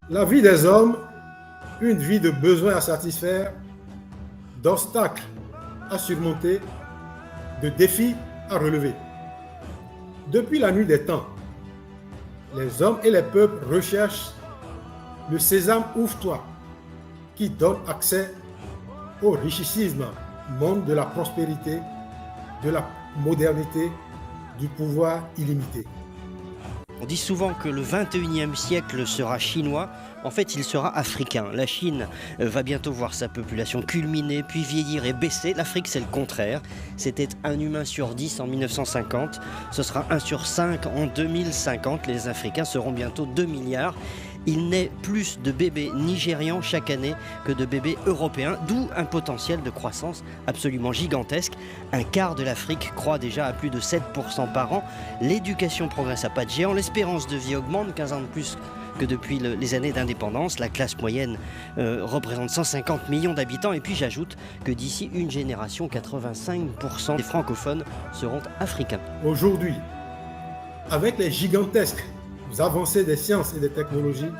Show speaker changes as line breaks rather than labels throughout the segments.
La vie des hommes, une vie de besoins à satisfaire, d'obstacles à surmonter, de défis à relever. Depuis la nuit des temps, les hommes et les peuples recherchent le sésame ouvre-toi qui donne accès au richissime monde de la prospérité, de la modernité, du pouvoir illimité.
On dit souvent que le 21e siècle sera chinois. En fait, il sera africain. La Chine va bientôt voir sa population culminer, puis vieillir et baisser. L'Afrique, c'est le contraire. C'était 1 humain sur 10 en 1950. Ce sera 1 sur 5 en 2050. Les Africains seront bientôt 2 milliards. Il naît plus de bébés nigérians chaque année que de bébés européens, d'où un potentiel de croissance absolument gigantesque. Un quart de l'Afrique croît déjà à plus de 7% par an. L'éducation progresse à pas de géant, l'espérance de vie augmente, 15 ans de plus que depuis les années d'indépendance. La classe moyenne représente 150 millions d'habitants. Et puis j'ajoute que d'ici une génération, 85% des francophones seront africains.
Aujourd'hui, avec les gigantesques avancées des sciences et des technologies,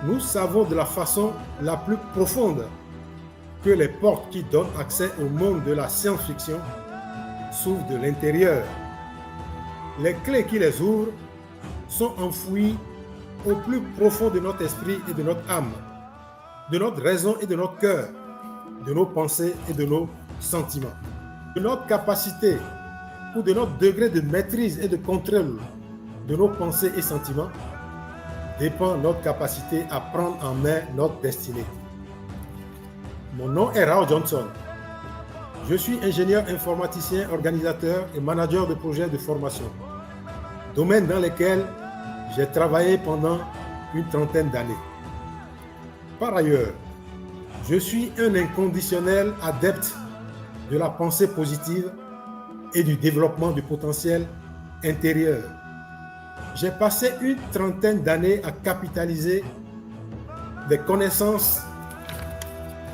nous savons de la façon la plus profonde que les portes qui donnent accès au monde de la science-fiction s'ouvrent de l'intérieur. Les clés qui les ouvrent sont enfouies au plus profond de notre esprit et de notre âme, de notre raison et de notre cœur, de nos pensées et de nos sentiments. De notre capacité ou de notre degré de maîtrise et de contrôle de nos pensées et sentiments dépend notre capacité à prendre en main notre destinée. Mon nom est Rao Johnson. Je suis ingénieur informaticien, organisateur et manager de projets de formation, domaine dans lequel j'ai travaillé pendant une trentaine d'années. Par ailleurs, je suis un inconditionnel adepte de la pensée positive et du développement du potentiel intérieur. J'ai passé une trentaine d'années à capitaliser des connaissances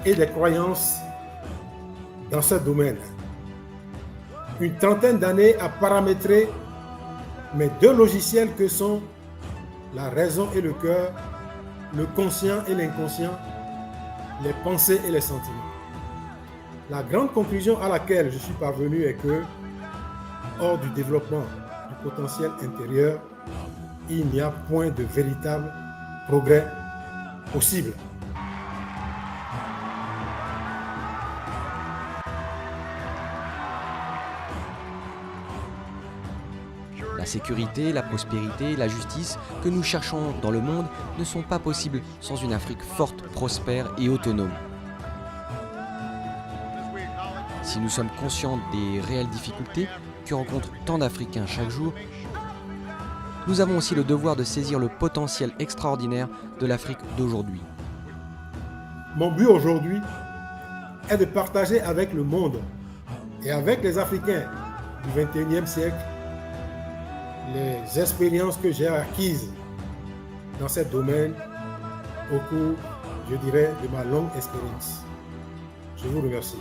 et des croyances dans ce domaine. Une trentaine d'années à paramétrer mes 2 logiciels que sont la raison et le cœur, le conscient et l'inconscient, les pensées et les sentiments. La grande conclusion à laquelle je suis parvenu est que, hors du développement du potentiel intérieur, il n'y a point de véritable progrès possible.
La sécurité, la prospérité, la justice que nous cherchons dans le monde ne sont pas possibles sans une Afrique forte, prospère et autonome. Si nous sommes conscients des réelles difficultés que rencontrent tant d'Africains chaque jour, nous avons aussi le devoir de saisir le potentiel extraordinaire de l'Afrique d'aujourd'hui.
Mon but aujourd'hui est de partager avec le monde et avec les Africains du XXIe siècle les expériences que j'ai acquises dans ce domaine au cours, je dirais, de ma longue expérience. Je vous remercie.